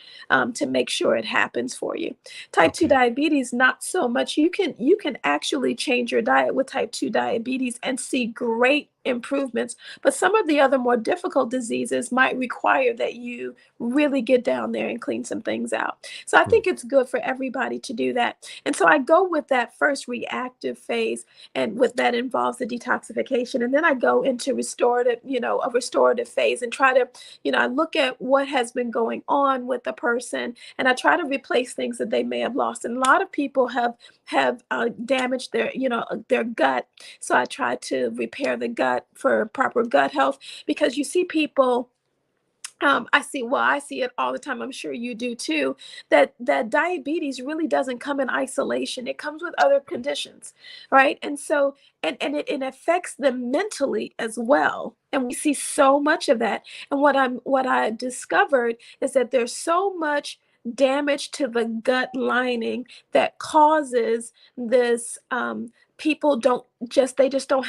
to make sure it happens for you. Type 2 Okay. diabetes, not so much. You can actually change your diet with type 2 diabetes and see great improvements, but some of the other more difficult diseases might require that you really get down there and clean some things out. So I Mm. think it's good for everybody to do that. And so I go with that first reactive phase, and with that involves the detoxification. And then I go into restorative, a restorative phase, and try to, I look at what has been going on with the person, and I try to replace things that they may have lost. And a lot of people have damaged their gut. So I try to repair the gut for proper gut health, because you see people, I see it all the time. I'm sure you do too, that diabetes really doesn't come in isolation. It comes with other conditions, right? And so, it affects them mentally as well. And we see so much of that. And what I discovered is that there's so much damage to the gut lining that causes this, people they just don't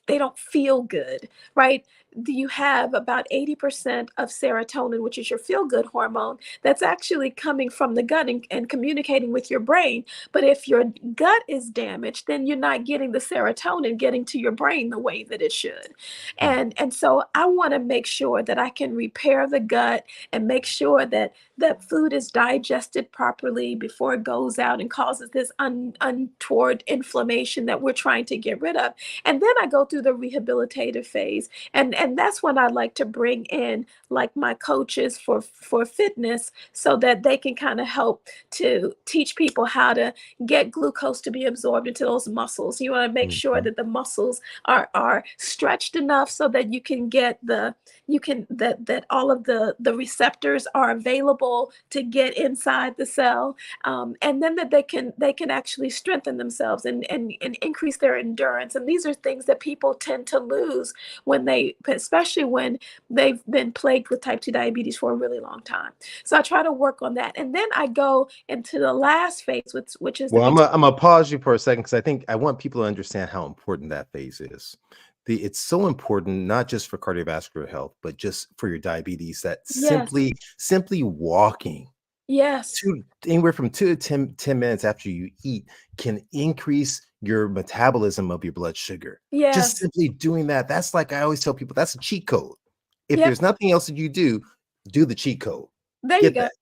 they don't feel good, right? You have about 80% of serotonin, which is your feel-good hormone, that's actually coming from the gut and communicating with your brain. But if your gut is damaged, then you're not getting the serotonin getting to your brain the way that it should. Mm. And so I want to make sure that I can repair the gut and make sure that food is digested properly before it goes out and causes this untoward inflammation that we're trying to get rid of. And then I go through the rehabilitative phase. And that's when I like to bring in like my coaches for fitness, so that they can kind of help to teach people how to get glucose to be absorbed into those muscles. You want to make sure Mhm. that the muscles are stretched enough so that you can get that all of the receptors are available to get inside the cell, and then that they can actually strengthen themselves and increase their endurance. And these are things that people tend to lose especially when they've been plagued with type 2 diabetes for a really long time. So I try to work on that. And then I go into the last phase, which is the Well, I'm gonna pause you for a second, because I think I want people to understand how important that phase is. It's so important, not just for cardiovascular health, but just for your diabetes, that yes, simply walking yes, anywhere from 2 to 10 minutes after you eat can increase your metabolism of your blood sugar. Just yes, simply doing that. That's, like I always tell people, that's a cheat code. If yep. there's nothing else that you do the cheat code. There you Get go. that.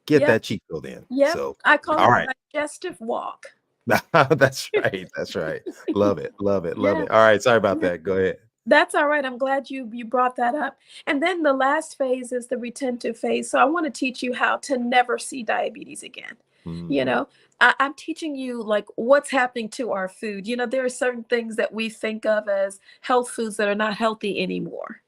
Get Yep, that cheat code in. yep. So, I call all it right. a digestive walk. That's right. That's right. Love it. Love it. Love Yeah, it. All right. Sorry about yeah. that. Go ahead. That's all right. I'm glad you brought that up. And then the last phase is the retentive phase. So I want to teach you how to never see diabetes again. You Mhm. know, I'm teaching you like what's happening to our food. There are certain things that we think of as health foods that are not healthy anymore,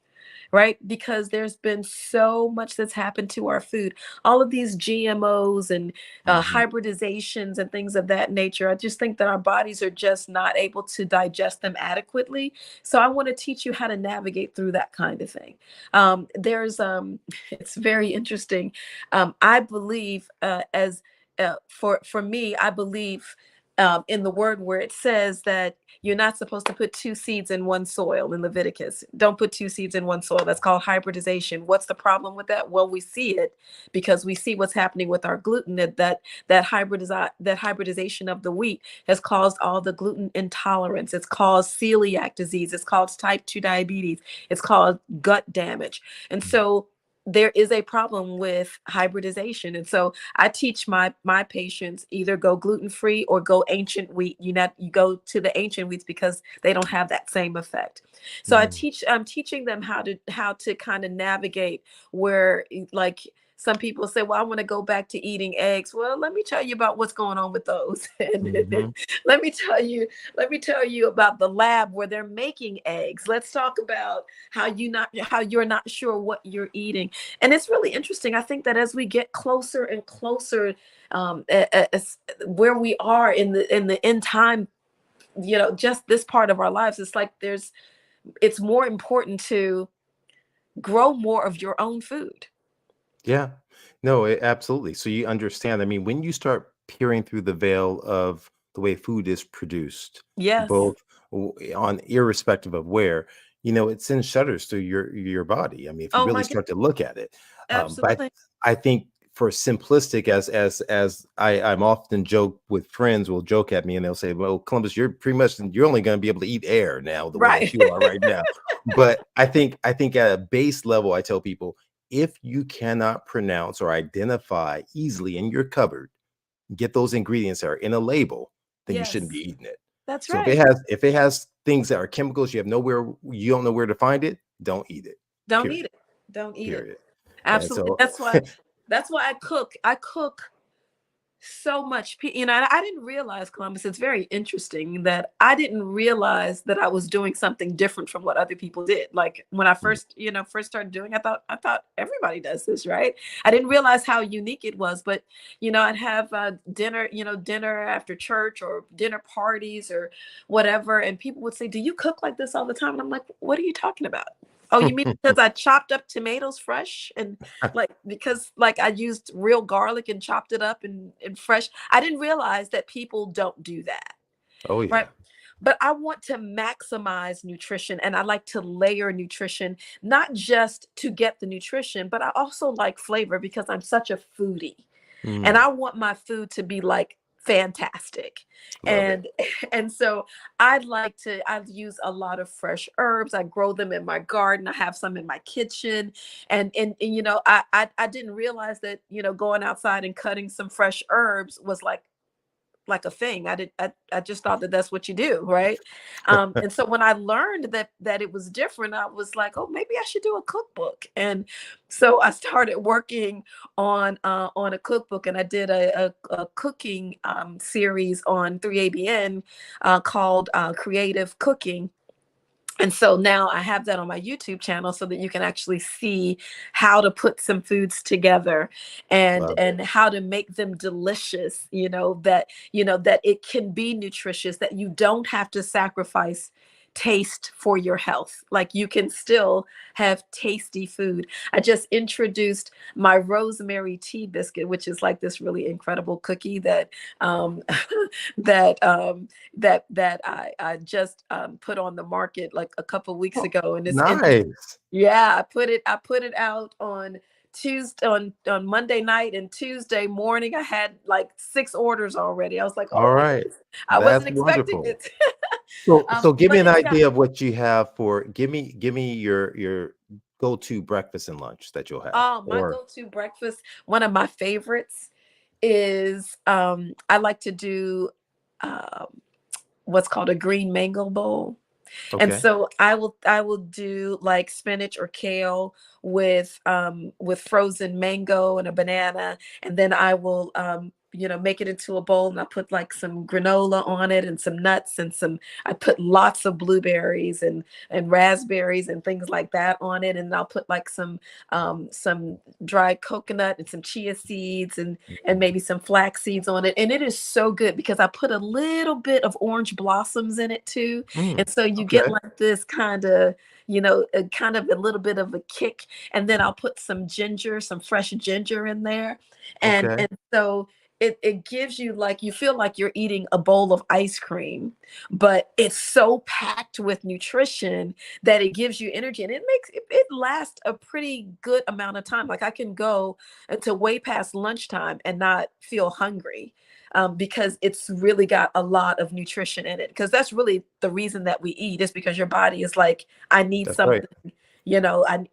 right? Because there's been so much that's happened to our food. All of these GMOs and Mhm. hybridizations and things of that nature. I just think that our bodies are just not able to digest them adequately. So I want to teach you how to navigate through that kind of thing. There's It's very interesting. I believe as for me, I believe in the word where it says that you're not supposed to put two seeds in one soil in Leviticus. Don't put two seeds in one soil. That's called hybridization. What's the problem with that? Well, we see it because we see what's happening with our gluten. That hybridization of the wheat has caused all the gluten intolerance. It's caused celiac disease. It's caused type 2 diabetes. It's caused gut damage. And so there is a problem with hybridization. And so I teach my patients either go gluten-free or go ancient wheat. You go to the ancient wheats because they don't have that same effect. So Mm. I'm teaching them how to kind of navigate where, like, some people say, well, I want to go back to eating eggs. Well, let me tell you about what's going on with those. And Mhm. let me tell you about the lab where they're making eggs. Let's talk about how you're not sure what you're eating. And it's really interesting. I think that as we get closer and closer, as where we are in the end time, just this part of our lives, it's like it's more important to grow more of your own food. Yeah. No, absolutely. So you understand. I mean, when you start peering through the veil of the way food is produced, Yes. both on irrespective of where, it sends shudders through your body. I mean, if you Oh really my God, start to look at it. But absolutely. I think for simplistic, as I'm often joke with friends will joke at me and they'll say, well, Columbus, you're only going to be able to eat air now the way that Right. you are right now. But I think at a base level, I tell people, if you cannot pronounce or identify easily in your cupboard, get those ingredients that are in a label, then you shouldn't be Yes, eating it. that's So right. if it has things that are chemicals, you don't know where to find it, don't eat it. Don't eat Period. it. Don't eat it. Period. And Absolutely. so That's why I cook. I cook so much. And I didn't realize, Columbus, it's very interesting that I didn't realize that I was doing something different from what other people did. Like when I mm, first started doing, I thought everybody does this, right? I didn't realize how unique it was. But I'd have dinner after church or dinner parties or whatever, and people would say, "Do you cook like this all the time?" And I'm like, "What are you talking about?" Oh, you mean because I chopped up tomatoes fresh and because I used real garlic and chopped it up and fresh. I didn't realize that people don't do that, oh right? yeah. But I want to maximize nutrition and I like to layer nutrition, not just to get the nutrition, but I also like flavor because I'm such a foodie and Mm, I want my food to be like fantastic. love it. And so I use a lot of fresh herbs. I grow them in my garden. I have some in my kitchen. And I didn't realize that, going outside and cutting some fresh herbs was like a thing. I just thought that that's what you do, right? And so when I learned that it was different, I was like, oh, maybe I should do a cookbook. And so I started working on a cookbook, and I did a cooking series on 3ABN called Creative Cooking. And so now I have that on my YouTube channel so that you can actually see how to put some foods together and Love it. and how to make them delicious, that it can be nutritious, that you don't have to sacrifice taste for your health. Like you can still have tasty food. I just introduced my rosemary tea biscuit, which is like this really incredible cookie that um that I just put on the market like a couple weeks Oh, ago, and nice. yeah, I put it out on Tuesday on Monday night, and Tuesday morning I had like 6 orders already. I was like, oh All my right. goodness, I That's wasn't expecting wonderful. it. So give me But an it's got idea of what you have for give me your go-to breakfast and lunch that you'll have. my Or go-to breakfast. One of my favorites is I like to do um, what's called a green mango bowl. And okay. so I will do like spinach or kale with frozen mango and a banana, and then I will make it into a bowl, and I put like some granola on it and some nuts and I put lots of blueberries and raspberries and things like that on it, and I'll put like some dried coconut and some chia seeds and Mhm. maybe some flax seeds on it, and it is so good because I put a little bit of orange blossoms in it too, Mm, and so you get okay. like this kind of a little bit of a kick. And then I'll put some fresh ginger in there. And Okay. and so it gives you like you feel like you're eating a bowl of ice cream, but it's so packed with nutrition that it gives you energy and it lasts a pretty good amount of time. Like I can go until way past lunchtime and not feel hungry because it's really got a lot of nutrition in it. Because that's really the reason that we eat is because your body is like, I need That's right. something,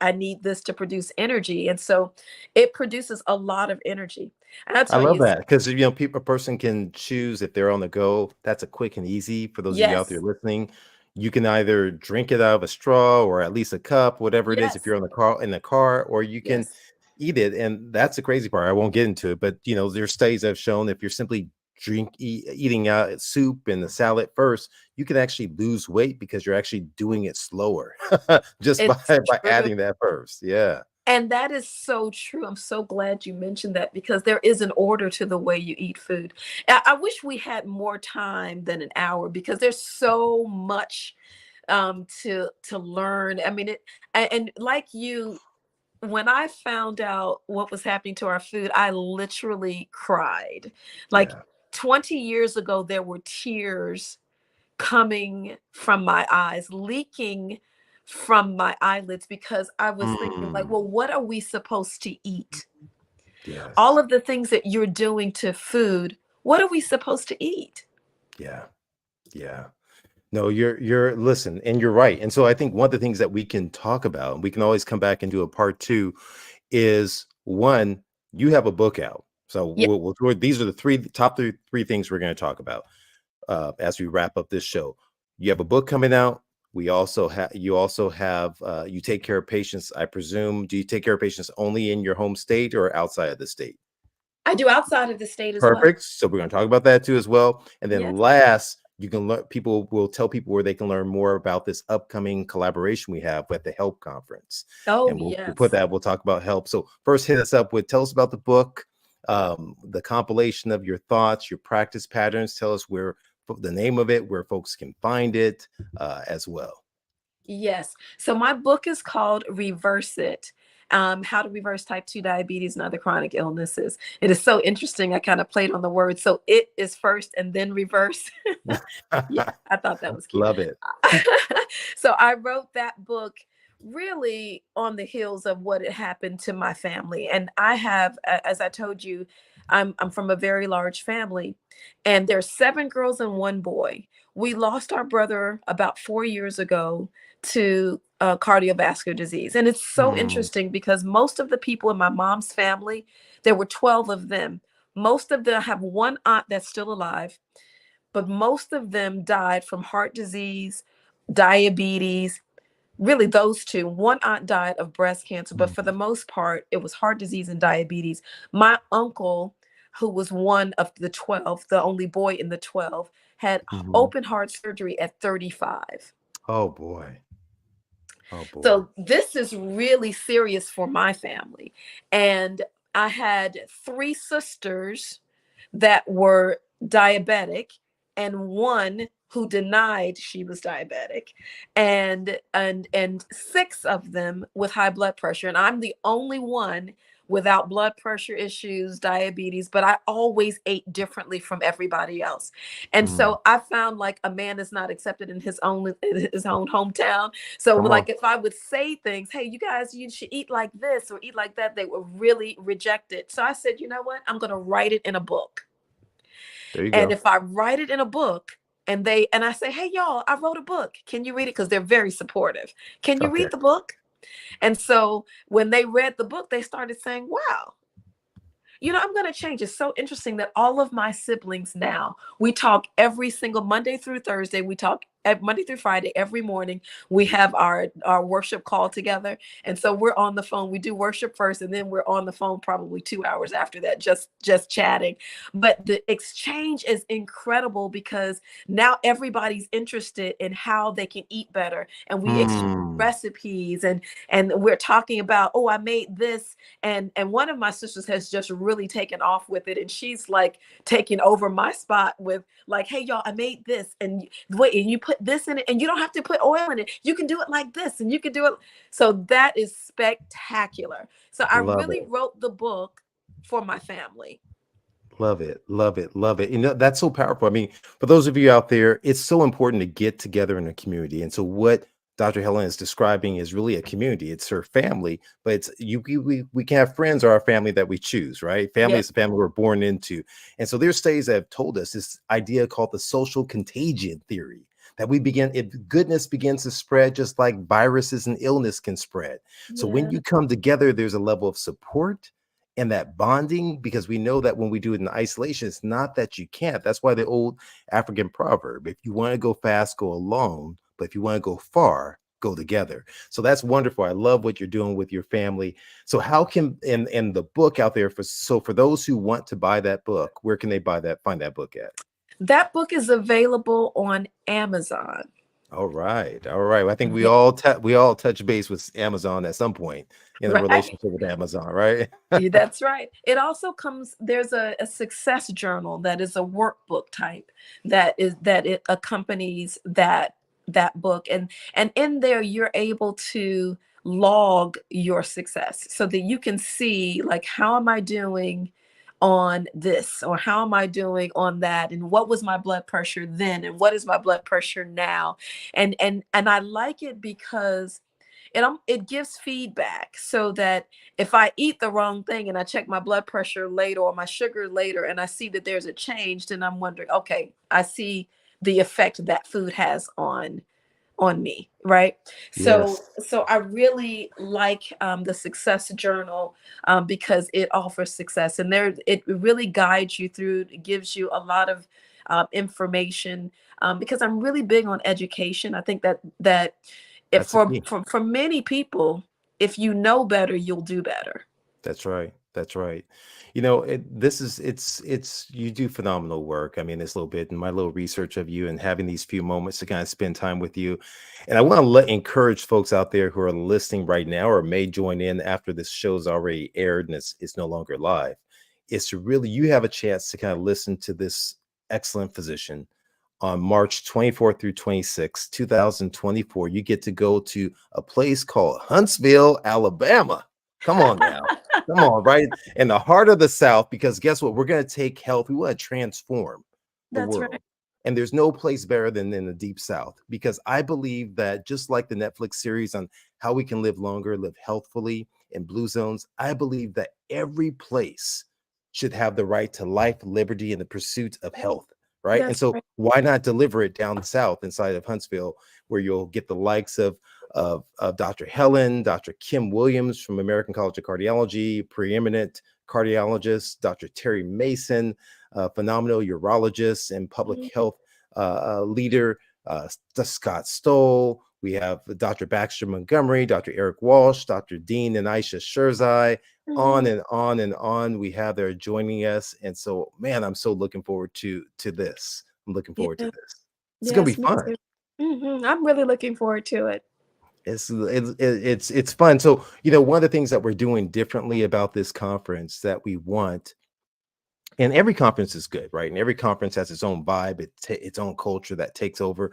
I need this to produce energy. And so it produces a lot of energy. And I'll I tell love you, that because a person can choose if they're on the go. That's a quick and easy for those of you out there yes, listening. You can either drink it out of a straw or at least a cup, whatever it is, if yes, you're in the car, or you can yes, eat it. And that's the crazy part. I won't get into it, but there's studies that have shown if you're simply eating out soup and the salad first, you can actually lose weight because you're actually doing it slower just by it's by true. adding that first. Yeah, And that is so true. I'm so glad you mentioned that because there is an order to the way you eat food. I wish we had more time than an hour because there's so much to learn. I mean, and like you, when I found out what was happening to our food, I literally cried. Like yeah. 20 years ago, there were tears coming from my eyes, leaking from my eyelids because I was thinking like, Mm, well, what are we supposed to eat? All yes. of the things that you're doing to food, what are we supposed to eat? Yeah. Yeah. No, you're listen, and you're right. And so I think one of the things that we can talk about, and we can always come back and do a part two, is one, you have a book out. So Yeah, these are the three things we're going to talk about as we wrap up this show. You have a book coming out. You take care of patients, I presume. Do you take care of patients only in your home state or outside of the state? I do outside of the state as well. Perfect. So we're going to talk about that too as well. And then Yes. last, you can learn. People will tell people where they can learn more about this upcoming collaboration we have at the HELP conference. Oh, And we'll put yes. that. We'll talk about HELP. So first, hit us up with tell us about the book, the compilation of your thoughts, your practice patterns. Tell us where the name of it, where folks can find it as well. Yes. So my book is called Reverse It. How to reverse type 2 diabetes and other chronic illnesses. It is so interesting. I kind of played on the word. So it is first and then reverse. Yeah, I thought that was cute. Love it. So I wrote that book really on the heels of what had happened to my family. And I have, as I told you, I'm from a very large family, and there's 7 girls and 1 boy. We lost our brother about 4 years ago to cardiovascular disease. And it's so Mm, interesting because most of the people in my mom's family, there were 12 of them. Most of them, I have one aunt that's still alive, but most of them died from heart disease, diabetes, really those two. One aunt died of breast cancer, but for the mm, most part, it was heart disease and diabetes. My uncle, who was one of the 12, the only boy in the 12, had mhm. open heart surgery at 35. Oh boy. Oh boy. So this is really serious for my family. And I had 3 sisters that were diabetic and one who denied she was diabetic, and 6 of them with high blood pressure, and I'm the only one without blood pressure issues, diabetes, but I always ate differently from everybody else. And Mm, so I found like a man is not accepted in his own hometown. So come on. like if I would say things, hey, you guys, you should eat like this or eat like that, they were really rejected. So I said, you know what? I'm going to write it in a book. There you And go. if I write it in a book and I say, hey, y'all, I wrote a book. Can you read it? Because they're very supportive. Can you Okay. read the book? And so when they read the book, they started saying, wow, I'm going to change. It's so interesting that all of my siblings now, we talk every single Monday through Thursday. We talk Monday through Friday, every morning. We have our worship call together. And so we're on the phone. We do worship first, and then we're on the phone probably 2 hours after that, just chatting. But the exchange is incredible because now everybody's interested in how they can eat better. And we exchange Mm, recipes, and we're talking about, oh, I made this, and one of my sisters has just really taken off with it, and she's like taking over my spot with like, hey y'all, I made this, and wait, and you put this in it, and you don't have to put oil in it, you can do it like this, and you can do it. So that is spectacular. So I love really it. wrote the book for my family. Love it. Love it. Love it. That's so powerful. I mean, for those of you out there, it's so important to get together in a community. And so what Dr. Helen is describing is really a community. It's her family, but it's we can have friends or our family that we choose, right? Family Yep. is the family we're born into. And so there's studies that have told us this idea called the social contagion theory. That if goodness begins to spread, just like viruses and illness can spread. So when Yeah. you come together, there's a level of support and that bonding, because we know that when we do it in isolation, it's not that you can't. That's why the old African proverb, if you want to go fast, go alone, but if you want to go far, go together. So that's wonderful. I love what you're doing with your family. So how can and the book out there for those who want to buy that book, where can they find that book at? That book is available on Amazon. All right. All right. Well, I think Yeah, we all touch base with Amazon at some point in a right. relationship with Amazon, right? Yeah, that's right. It also there's a success journal that is a workbook type that it accompanies that book. And in there you're able to log your success so that you can see like, how am I doing on this, or how am I doing on that, and what was my blood pressure then and what is my blood pressure now. And I like it because it gives feedback, so that if I eat the wrong thing and I check my blood pressure later or my sugar later and I see that there's a change, then I'm wondering, okay, I see the effect that food has on me, right? So Yes, so I really like the success journal, because it offers success, and there it really guides you through. It gives you a lot of information, because I'm really big on education. I think that if that's the key. for many people, if you know better, you'll do better. That's right. That's right. You know, it's you do phenomenal work. I mean, this little bit in my little research of you and having these few moments to kind of spend time with you. And I want to encourage folks out there who are listening right now or may join in after this show's already aired and it's no longer live. Is to really you have a chance to kind of listen to this excellent physician on March 24th through 26th, 2024. You get to go to a place called Huntsville, Alabama. Come on now. Come on, right in the heart of the South, because guess what? We're going to take health. We want to transform the That's right. world. And there's no place better than in the Deep South, because I believe that just like the Netflix series on how we can live longer, live healthfully in blue zones, I believe that every place should have the right to life, liberty, and the pursuit of health. Right. And That's so right. why not deliver it down south inside of Huntsville, where you'll get the likes of Dr. Helen, Dr. Kim Williams from American College of Cardiology, preeminent cardiologist, Dr. Terry Mason, phenomenal urologist and public Mhm. health leader, Scott Stoll. We have Dr. Baxter Montgomery, Dr. Eric Walsh, Dr. Dean and Aisha Sherzai, on Mhm. and on and on. We have there joining us. And so, man, I'm so looking forward to this. I'm looking forward to Yeah. this. It's going to Yes, be me fun. too. I'm really looking forward to it. It's fun. So, you know, one of the things that we're doing differently about this conference that we want, and every conference is good, right? And every conference has its own vibe, its own culture that takes over.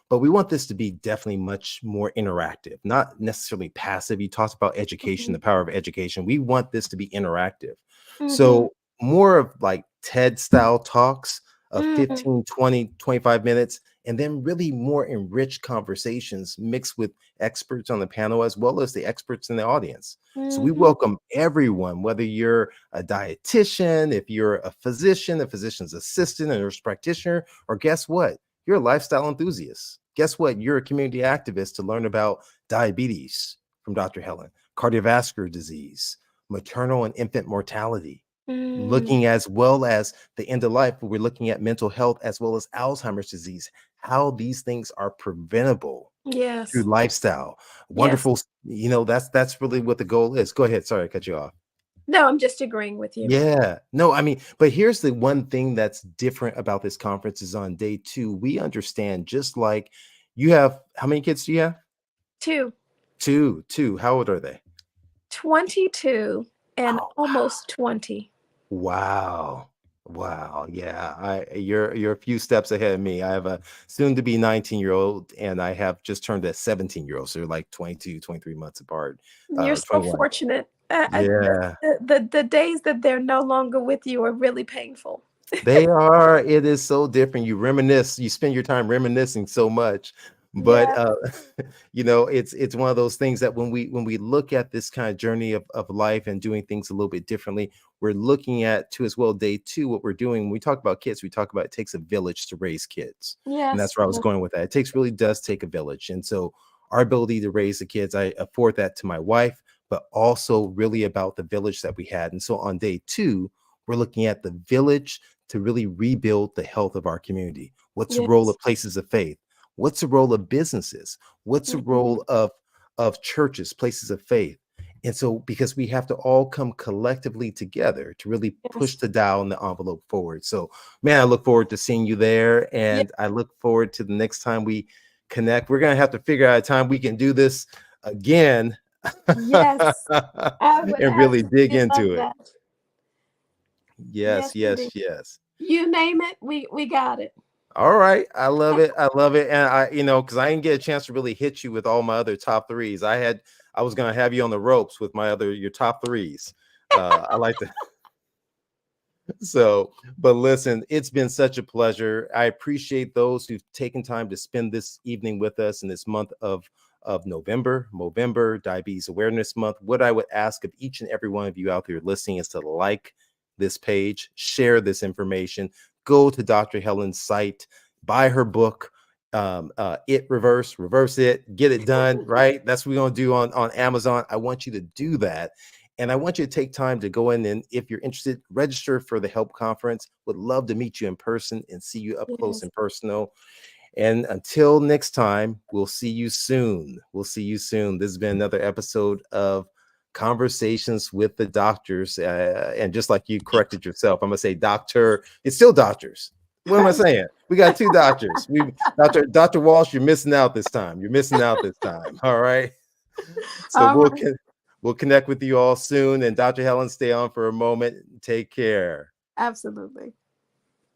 But we want this to be definitely much more interactive, not necessarily passive. You talked about education, Mhm. the power of education. We want this to be interactive. Mhm. So more of like TED style talks of Mm. 15, 20, 25 minutes, and then really more enriched conversations mixed with experts on the panel as well as the experts in the audience. So we Mhm. welcome everyone, whether you're a dietitian, if you're a physician, a physician's assistant, a nurse practitioner, or guess what? You're a lifestyle enthusiast. Guess what? You're a community activist to learn about diabetes from Dr. Helen, cardiovascular disease, maternal and infant mortality, Mm. looking as well as the end of life. We're looking at mental health as well as Alzheimer's disease, how these things are preventable through Yes. lifestyle. Yes. Wonderful. You know, that's really what the goal is. Go ahead. Sorry, I cut you off. No, I'm just agreeing with you. Yeah. No, I mean, but here's the one thing that's different about this conference is on day 2, we understand just like you have how many kids do you have? 2. 2, 2. How old are they? 22 and Oh, almost 20. wow. Wow. Yeah. You're a few steps ahead of me. I have a soon to be 19-year-old and I have just turned a 17-year-old. So they're like 22, 23 months apart. You're so 21. fortunate. Yeah. The days that they're no longer with you are really painful. They are. It is so different. You reminisce, you spend your time reminiscing so much. But Yeah. you know, it's one of those things that when we look at this kind of journey of life and doing things a little bit differently, we're looking at too as well day 2, what we're doing. When we talk about kids, we talk about it takes a village to raise kids. And Yes. that's where I was going with that. It takes really does take a village. And so our ability to raise the kids, I afford that to my wife, but also really about the village that we had. And so on day 2, we're looking at the village to really rebuild the health of our community. What's the role Yes. of places of faith? What's the role of businesses? What's the Mhm. role of churches, places of faith? And so, because we have to all come collectively together to really push Yes. the dial and the envelope forward. So, man, I look forward to seeing you there. Yeah. And I look forward to the next time we connect. We're going to have to figure out a time we can do this again Yes. I would and really dig absolutely love into it. that. Yes, Yes, yes, indeed. yes. You name it, we got it. All right. I love it. I love it. And because I didn't get a chance to really hit you with all my other top threes. I was gonna have you on the ropes with your top threes. I like to So, but listen, it's been such a pleasure. I appreciate those who've taken time to spend this evening with us in this month of November, Diabetes Awareness Month. What I would ask of each and every one of you out there listening is to like this page, share this information, go to Dr. Helen's site, buy her book, reverse it, get it done, right? That's what we're gonna do on Amazon. I want you to do that. And I want you to take time to go in, and if you're interested, register for the HELP conference. Would love to meet you in person and see you up close Yes. and personal. And until next time, we'll see you soon. We'll see you soon. This has been another episode of Conversations with the Doctors. And just like you corrected yourself, I'm going to say doctor. It's still doctors. What am I saying? We got two doctors. Dr. Walsh, you're missing out this time. You're missing out this time. All right. So All right. we'll connect with you all soon. And Dr. Helen, stay on for a moment. Take care. Absolutely.